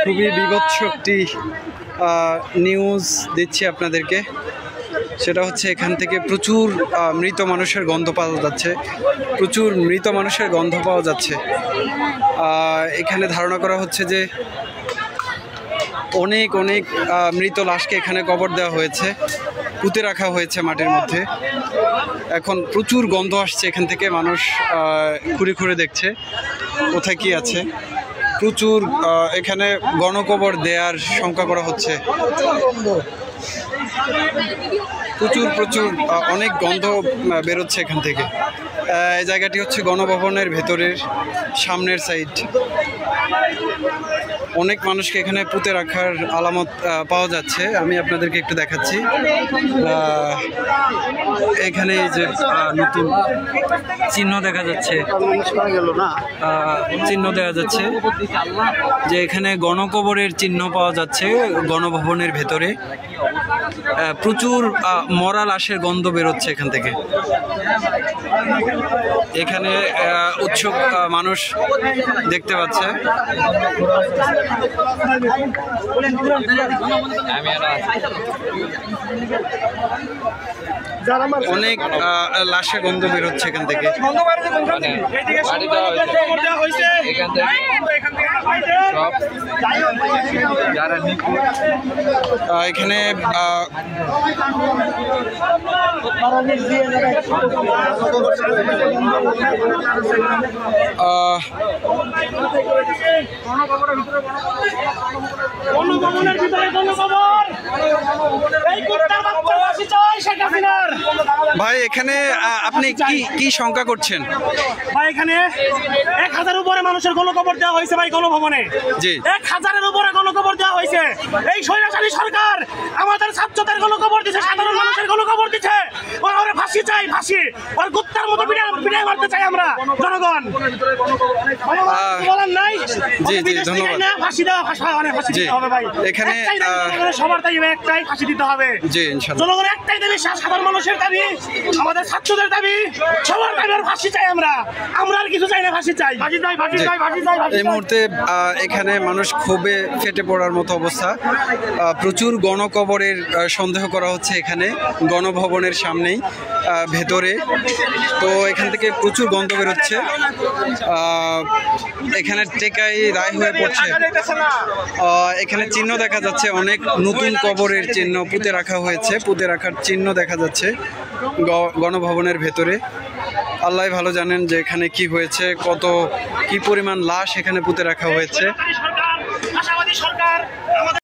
খুবই বিভৎস একটি নিউজ দিচ্ছি আপনাদেরকে। সেটা হচ্ছে এখান থেকে প্রচুর মৃত মানুষের গন্ধ পাওয়া যাচ্ছে, প্রচুর মৃত মানুষের গন্ধ পাওয়া যাচ্ছে। এখানে ধারণা করা হচ্ছে যে অনেক অনেক মৃত লাশকে এখানে কবর দেওয়া হয়েছে, পুঁতে রাখা হয়েছে মাটির মধ্যে। এখন প্রচুর গন্ধ আসছে এখান থেকে, মানুষ ঘুরে ঘুরে দেখছে কোথায় কি আছে। প্রচুর এখানে গণকবর দেওয়ার শঙ্কা করা হচ্ছে। প্রচুর প্রচুর অনেক গন্ধ বেরোচ্ছে এখান থেকে। এই জায়গাটি হচ্ছে গণভবনের ভেতরের সামনের সাইড। অনেক মানুষকে এখানে পুঁতে রাখার আলামত পাওয়া যাচ্ছে। আমি আপনাদেরকে একটু দেখাচ্ছি। এখানে এই যে নতুন চিহ্ন দেখা যাচ্ছে, চিহ্ন দেখা যাচ্ছে যে এখানে গণকবরের চিহ্ন পাওয়া যাচ্ছে গণভবনের ভেতরে। প্রচুর মরা লাশের গন্ধ বেরোচ্ছে এখান থেকে। এখানে উৎসুক মানুষ দেখতে পাচ্ছে। অনেক লাশের গন্ধ বেরোচ্ছে এখান থেকে। এখানে ভাই এখানে আপনি কি শঙ্কা করছেন? ভাই এখানে 1000 উপরে মানুষের গণকবর দেওয়া হয়েছে ভাই গণভবনে। জি, 1000-এর উপরে গণকবর দেওয়া হয়েছে। এই স্বৈরাচারী সরকার আমাদের ছাত্রদের গণকবর দিচ্ছে, সাধারণ মানুষের গণকবর দিচ্ছে। ওরা ফাঁসি চাই, ফাঁসি। ওর কুত্তার মতো বিদায় মারতে চাই আমরা জনগণ। বলার নাই। জি জি, ধন্যবাদ। ফাঁসি দেওয়া, ফাঁসি দিতে হবে ভাই। এখানে সবার দাবি একটাই, ফাঁসি দিতে হবে। জি, ইনশাআল্লাহ। জনগণের একটাই দাবি, সাধারণ মানুষের দাবি, আমাদের ছাত্রদের দাবি, সবার দাবি আর ফাঁসি চাই। আমরা আর কিছু চাই না, ফাঁসি চাই, ফাঁসি চাই, ফাঁসি চাই, ফাঁসি চাই। এই মুহূর্তে এখানে মানুষ ক্ষোভে ফেটে পড়ার মতো অবস্থা। প্রচুর গণকবরের সন্দেহ করা হচ্ছে এখানে গণভবনের সামনেই ভেতরে। তো এখান থেকে প্রচুর গন্ধ বেরোচ্ছে। এখানে টেকাই রায় হয়ে পড়ছে। এখানে চিহ্ন দেখা যাচ্ছে, অনেক নতুন কবরের চিহ্ন পুঁতে রাখা হয়েছে, পুঁতে রাখার চিহ্ন দেখা যাচ্ছে গণভবনের ভেতরে। আল্লাহ ভালো জানেন যে এখানে কি হয়েছে, কি পরিমাণ লাশ এখানে পুঁতে রাখা হয়েছে।